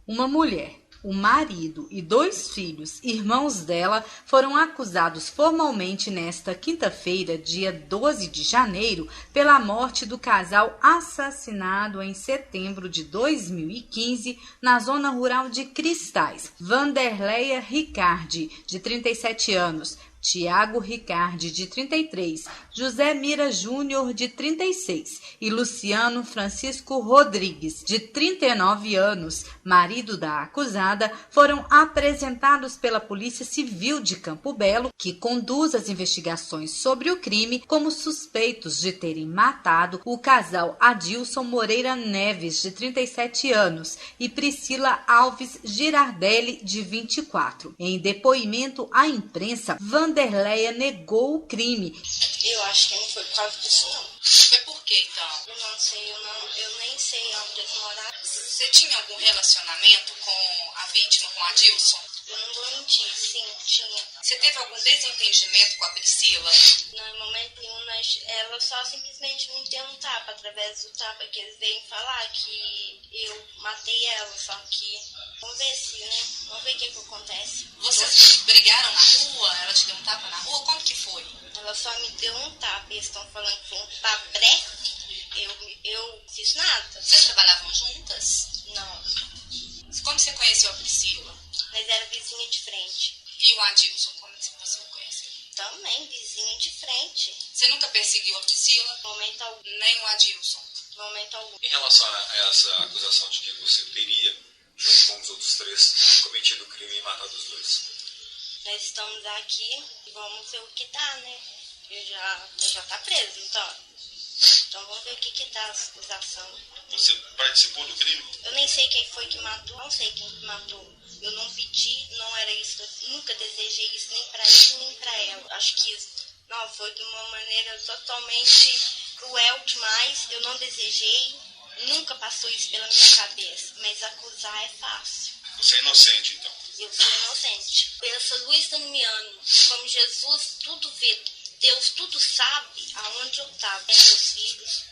Uma mulher, o marido e 2 filhos, irmãos dela, foram acusados formalmente nesta quinta-feira, dia 12 de janeiro, pela morte do casal assassinado em setembro de 2015 na zona rural de Cristais. Vanderleia Ricardi, de 37 anos, Tiago Ricardi, de 33, José Mira Júnior, de 36 e Luciano Francisco Rodrigues, de 39 anos, marido da acusada, foram apresentados pela Polícia Civil de Campo Belo, que conduz as investigações sobre o crime, como suspeitos de terem matado o casal Adilson Moreira Neves, de 37 anos, e Priscila Alves Girardelli, de 24. Em depoimento à imprensa, Vanderleia negou o crime. Eu acho que não foi por causa disso, não. Foi por quê, então? Eu não sei, eu nem sei onde eles moraram. Você tinha algum relacionamento com a vítima, com a Adilson? Eu não vou mentir, sim, tinha. Você teve algum desentendimento com a Priscila? Não, em momento nenhum, ela só simplesmente me deu um tapa, através do tapa que eles veem falar que eu matei ela, só que vamos ver se, né? Vamos ver o que acontece. Vocês brigaram na rua? Ela te deu um tapa na rua? Como que foi? Ela só me deu um tapa, eles estão falando que foi um tapa breve. Eu fiz nada. Vocês trabalhavam juntas? Não. Como você conheceu a Priscila? Mas era vizinha de frente. E o Adilson, como você o conheceu? Também, vizinha de frente. Você nunca perseguiu a Priscila? Momento algum. Nem o Adilson? Momento algum. Em relação a essa acusação de que você teria, junto com os outros 3, cometido o crime e matado os 2? Nós estamos aqui e vamos ver o que dá, né? Eu já tá preso, então vamos ver o que dá essa acusação. Você participou do crime? Eu nem sei quem foi que matou, não sei quem matou. Eu não pedi, não era isso, eu nunca desejei isso nem pra ele nem pra ela. Acho que não, foi de uma maneira totalmente cruel demais. Eu não desejei, nunca passou isso pela minha cabeça. Mas acusar é fácil. Você é inocente, então? Eu sou inocente. Pensa Luiz Damiano, como Jesus tudo vê, Deus tudo sabe aonde eu estava. Tem meus filhos.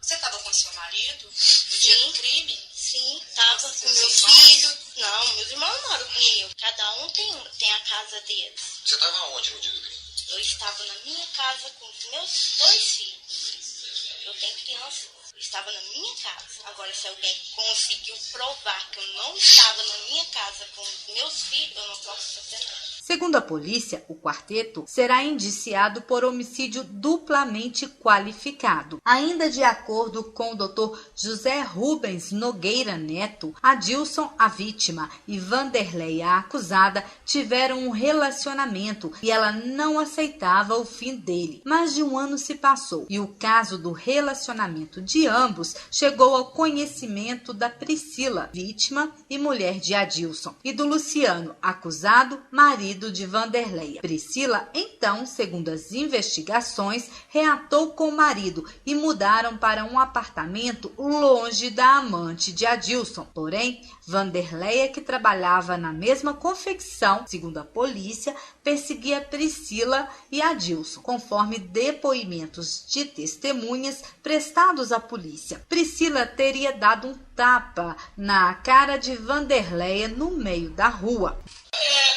Você estava com seu marido no dia do crime? Sim, estava com meu filho. Não, meus irmãos moram comigo. Cada um tem a casa deles. Você estava onde no dia do crime? Eu estava na minha casa com os meus 2 filhos. Eu tenho criança. Eu estava na minha casa. Agora, se alguém conseguiu provar que eu não estava na minha casa com os meus filhos, eu não posso fazer nada. Segundo a polícia, o quarteto será indiciado por homicídio duplamente qualificado. Ainda de acordo com o Dr. José Rubens Nogueira Neto, Adilson, a vítima, e Vanderleia, a acusada, tiveram um relacionamento e ela não aceitava o fim dele. Mais de 1 ano se passou e o caso do relacionamento de ambos chegou ao conhecimento da Priscila, vítima e mulher de Adilson, e do Luciano, acusado, marido de Vanderleia. Priscila, então, segundo as investigações, reatou com o marido e mudaram para um apartamento longe da amante de Adilson. Porém, Vanderleia, que trabalhava na mesma confecção, segundo a polícia, perseguia Priscila e Adilson, conforme depoimentos de testemunhas prestados à polícia. Priscila teria dado um tapa na cara de Vanderleia no meio da rua.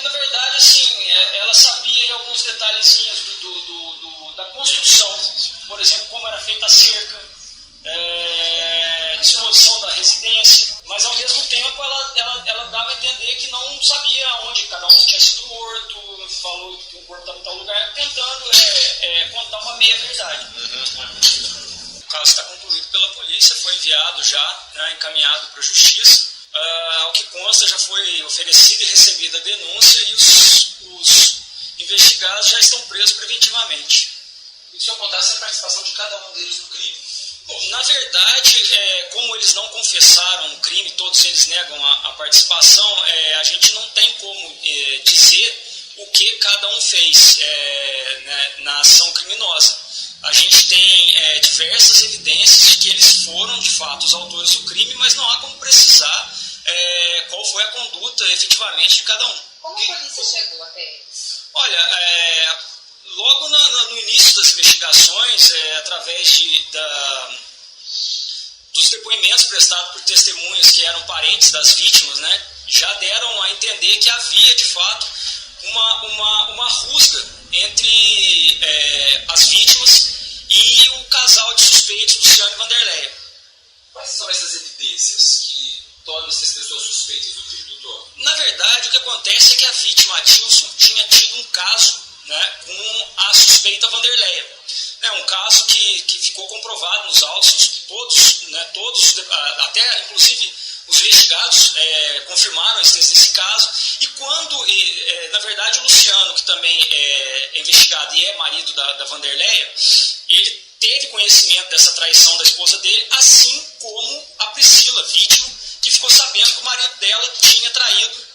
Na verdade, assim, ela sabia alguns detalhezinhos da construção, por exemplo, como era feita a cerca, disposição da residência, mas ao mesmo tempo ela dava a entender que não sabia onde cada um tinha sido morto, falou que o corpo estava em tal lugar, tentando contar uma meia verdade. O caso está concluído pela polícia, foi enviado já, encaminhado para a justiça. Ao que consta, já foi oferecida e recebida a denúncia e os investigados já estão presos preventivamente. E se eu contasse a participação de cada um deles no crime? Bom, na verdade, como eles não confessaram o crime, todos eles negam a participação, a gente não tem como dizer o que cada um fez na ação criminosa. A gente tem diversas evidências de que eles foram, de fato, os autores do crime, mas não há como precisar qual foi a conduta, efetivamente, de cada um. Como a polícia chegou até eles? Olha, logo no início das investigações, através dos Dos depoimentos prestados por testemunhas que eram parentes das vítimas, né, já deram a entender que havia, de fato, uma rusga entre as vítimas e o casal de suspeitos, Luciano e Vanderleia. Quais são essas evidências que tornam essas pessoas suspeitas do crime, doutor? Na verdade, o que acontece é que a vítima, Adilson, tinha tido um caso, né, com a suspeita Vanderleia. Um caso que ficou comprovado nos autos, todos, até inclusive os investigados confirmaram a existência desse caso, e quando, na verdade, o Luciano, que também é investigado e é marido da Vanderleia, ele teve conhecimento dessa traição da esposa dele, assim como a Priscila, vítima, que ficou sabendo que o marido dela tinha traído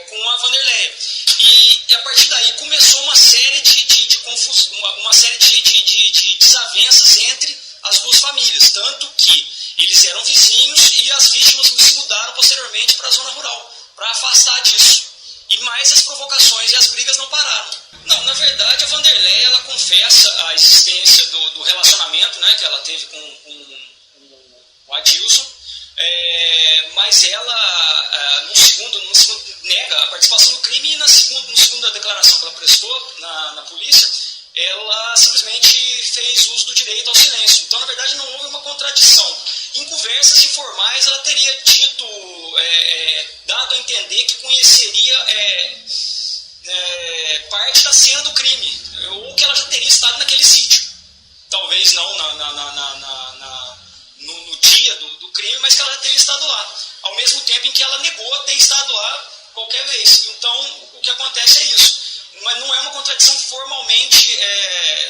com a Vanderleia. E a partir daí começou uma série de confusão, uma série de desavenças entre as duas famílias, tanto que eles eram vizinhos e as vítimas se mudaram posteriormente para a zona rural, para afastar disso. E mais as provocações e as brigas não pararam. Não, na verdade, a Vanderleia, ela confessa a existência do relacionamento, né, que ela teve com o Adilson, mas ela, no segundo, nega a participação no crime, e na segunda declaração que ela prestou na polícia, ela simplesmente fez uso do direito ao silêncio. Então, na verdade, não houve uma contradição. Em conversas informais, ela teria dito, dado a entender que conheceria parte da cena do crime, ou que ela já teria estado naquele sítio. Talvez não no dia do crime, mas que ela já teria estado lá. Ao mesmo tempo em que ela negou ter estado lá qualquer vez. Então, o que acontece é isso. Mas não é uma contradição formalmente,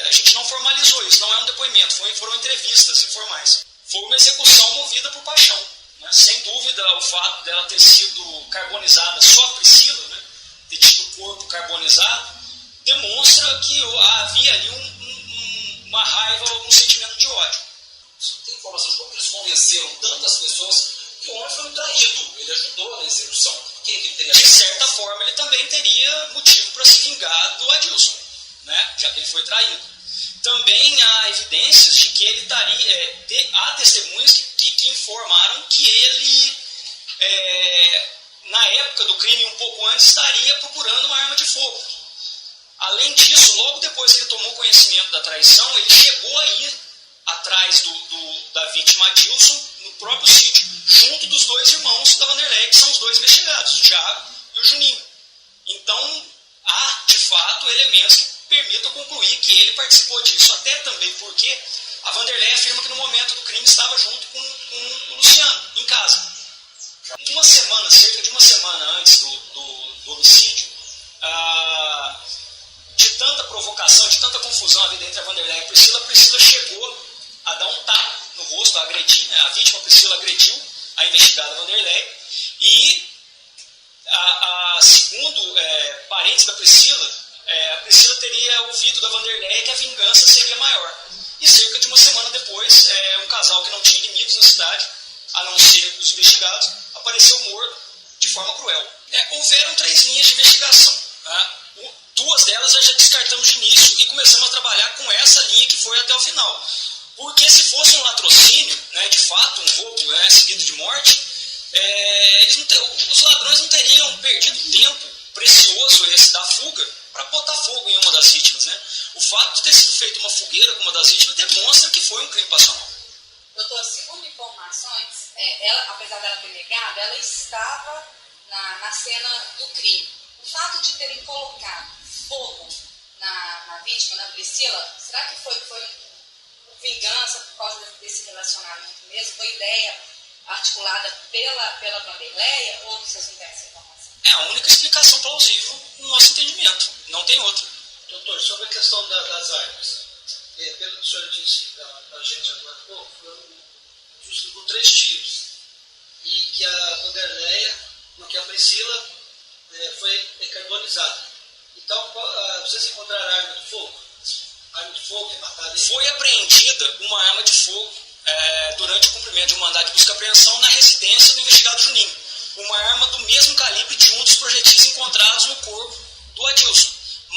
a gente não formalizou isso, não é um depoimento, foram entrevistas informais. Foi uma execução movida por paixão, né? Sem dúvida, o fato dela ter sido carbonizada, só a Priscila, né, ter tido o corpo carbonizado, demonstra que havia ali uma raiva, um sentimento de ódio. Você tem informação de como eles convenceram tantas pessoas que o homem foi um traído, ele ajudou na execução. Quem é que ele teria? De certa forma, ele também teria motivo para se vingar do Adilson, né, já que ele foi traído. Também há evidências de que ele estaria, há testemunhas que informaram que ele, na época do crime, um pouco antes, estaria procurando uma arma de fogo. Além disso, logo depois que ele tomou conhecimento da traição, ele chegou a ir atrás da vítima Adilson, no próprio sítio, junto dos dois irmãos da Vanderleia, que são os dois investigados, o Thiago e o Juninho. Então, há, de fato, elementos que permitam concluir que ele participou disso, até também porque a Vanderleia afirma que no momento do crime estava junto com o Luciano, em casa. Cerca de uma semana antes do homicídio, de tanta provocação, de tanta confusão havida entre a Vanderleia e a Priscila chegou a dar um tapa no rosto, a agredir, né? A vítima, a Priscila, agrediu a investigada Vanderleia, e segundo parentes da Priscila, a Priscila teria ouvido da Vanderleia que a vingança seria maior. E cerca de uma semana depois, um casal que não tinha inimigos na cidade, a não ser os investigados, apareceu morto de forma cruel. Houveram 3 linhas de investigação. Tá? 2 delas nós já descartamos de início e começamos a trabalhar com essa linha que foi até o final. Porque se fosse um latrocínio, né, de fato, um roubo, né, seguido de morte, os ladrões não teriam perdido tempo precioso esse da fuga para botar fogo em uma das vítimas, né? O fato de ter sido feita uma fogueira com uma das vítimas demonstra que foi um crime passional. Doutor, segundo informações, ela, apesar dela ter negado, ela estava na cena do crime. O fato de terem colocado fogo na vítima, na Priscila, será que foi vingança por causa desse relacionamento mesmo? Foi ideia articulada pela Vanderleia, ou vocês não têm essa informação? É a única explicação plausível no nosso entendimento, não tem outra. Doutor, sobre a questão das armas, pelo que o senhor disse a gente agora há pouco, foram 3 tiros, e que a Vanderleia, que a Priscila foi carbonizada. Então, vocês encontraram arma de fogo? Arma de fogo que mataram ele? Foi apreendida uma arma de fogo durante o cumprimento de um mandado de busca e apreensão na residência do investigado Juninho. Uma arma do mesmo calibre de um dos projetis encontrados no corpo do Adilson.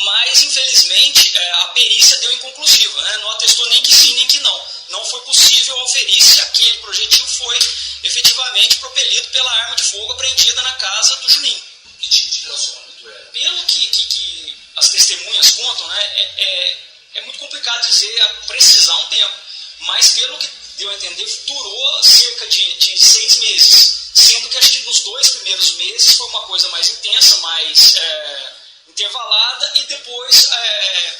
mas infelizmente a perícia deu inconclusiva, né? Não atestou nem que sim nem que não. Não foi possível aferir se aquele projetil foi efetivamente propelido pela arma de fogo apreendida na casa do Juninho. Que tipo de relacionamento era? Pelo que as testemunhas contam, né, é muito complicado precisar um tempo, mas pelo que deu a entender, durou cerca de 6 meses, sendo que acho que nos 2 primeiros meses foi uma coisa mais intensa, mais intervalada, e depois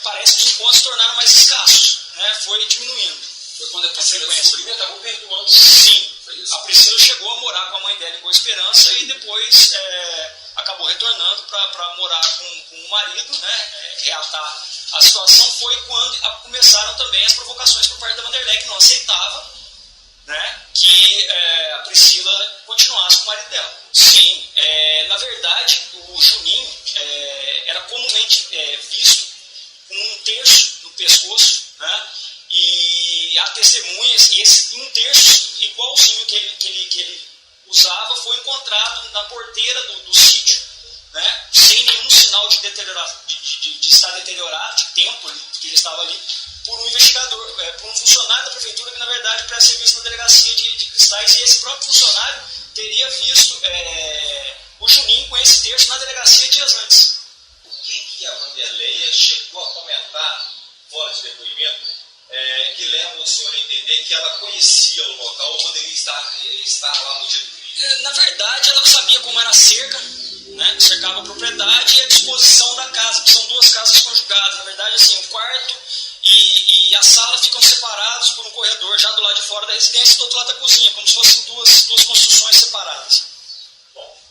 parece que os encontros se tornaram mais escassos, né, foi diminuindo. Foi quando a Priscila acabou perdoando. Sim, a Priscila chegou a morar com a mãe dela em Boa Esperança e depois acabou retornando para morar com o marido, né, reatar a situação. Foi quando começaram também as provocações por parte da Vanderlei, que não aceitava, né, que a Priscila continuasse com o marido dela. Sim, na verdade, o Juninho era comumente visto com um terço no pescoço, né, e há testemunhas, e um terço igualzinho que ele usava foi encontrado na porteira do sítio, né, sem nenhum sinal de estar deteriorado, de tempo que ele estava ali, por um investigador, por um funcionário da prefeitura que na verdade presta serviço na delegacia de Cristais, e esse próprio funcionário teria visto o Juninho com esse terço na delegacia dias antes. O que a Vanderlei chegou a comentar fora de depoimento que leva o senhor a entender que ela conhecia o local ou poderia estar lá no dia do crime? Na verdade, ela sabia como era a cerca, né, cercava a propriedade, e a disposição da casa, que são 2 casas conjugadas. Na verdade, assim, o quarto e a sala ficam separados por um corredor já do lado de fora da residência e do outro lado da cozinha, como se fossem duas construções separadas. Bom,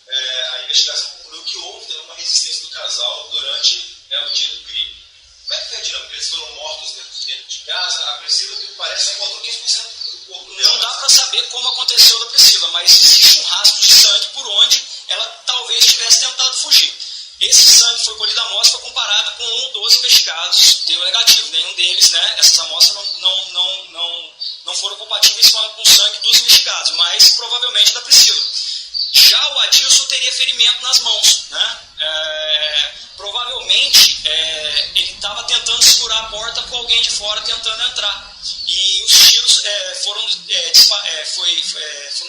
a investigação concluiu que houve uma resistência do casal durante o dia do crime. Como é que foi a dinâmica? Eles foram mortos dentro de casa? A Priscila, que parece, encontrou 15% do corpo. Não dá para saber como aconteceu da Priscila, mas existe um rastro de sangue por onde ela talvez tivesse tentado fugir. Esse sangue foi colhido à amostra, foi comparado com um dos investigados, deu negativo. Nenhum deles, né, essas amostras não foram compatíveis com o sangue dos investigados, mas provavelmente da Priscila. Já o Adilson teria ferimento nas mãos, né? Provavelmente ele estava tentando segurar a porta com alguém de fora tentando entrar, e os tiros foram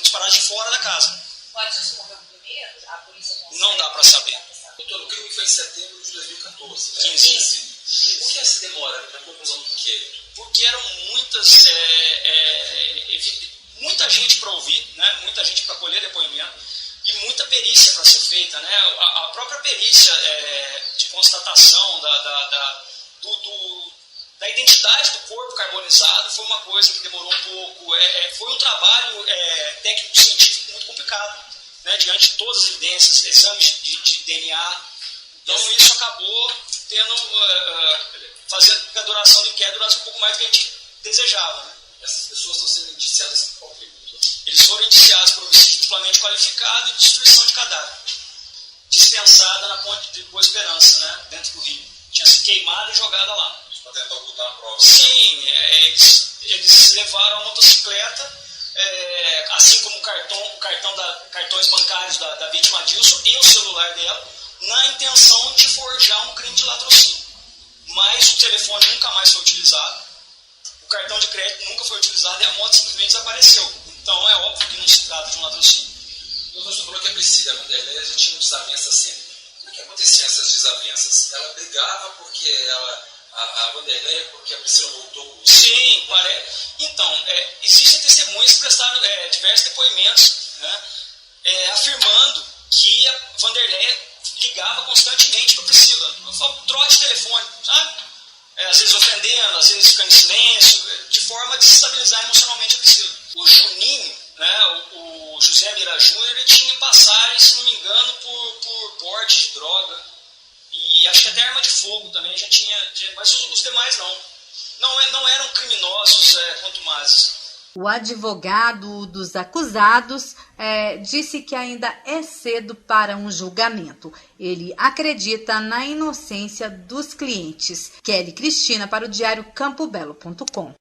disparados de fora da casa. O Adilson morreu primeiro? A polícia não dá para saber. Doutor, o crime foi em setembro de 2014, né? 15. Por que essa demora na conclusão do inquérito? Porque eram muita gente para ouvir, né? Muita gente para colher depoimento e muita perícia para ser feita, né? A própria perícia de constatação da identidade do corpo carbonizado foi uma coisa que demorou um pouco. Foi um trabalho técnico-científico muito complicado, né? Diante de todas as evidências, exames de DNA. Então isso acabou fazendo que a duração do inquérito durasse um pouco mais do que a gente desejava, né? Essas pessoas estão sendo indiciadas por qual crime? Eles foram indiciados por homicídio duplamente qualificado e destruição de cadáver, dispensada na ponte de Boa Esperança, né, dentro do rio. Tinha sido queimada e jogada lá. Para tentar ocultar a prova. Sim, eles levaram a motocicleta, assim como cartões bancários da vítima Adilson e o celular dela, na intenção de forjar um crime de latrocínio. Mas o telefone nunca mais foi utilizado, o cartão de crédito nunca foi utilizado e a moto simplesmente desapareceu. Então é óbvio que não se trata de um latrocínio. O doutor falou que a Priscila, a Vanderlei, já tinha desavenças sempre. Como é que aconteciam essas desavenças? Ela brigava porque a Vanderlei, porque a Priscila voltou? Sim, então, existem testemunhas que prestaram diversos depoimentos, né, afirmando que a Vanderlei ligava constantemente para a Priscila. Trote de telefone, sabe? Às vezes ofendendo, às vezes ficando em silêncio, de forma a desestabilizar emocionalmente a Priscila. O Juninho, né, o José Mira Júnior, ele tinha passagem, se não me engano, por porte de droga, e acho que até arma de fogo também já tinha, mas os demais não eram criminosos contumazes. O advogado dos acusados disse que ainda é cedo para um julgamento. Ele acredita na inocência dos clientes. Kelly Cristina para o diário campobelo.com.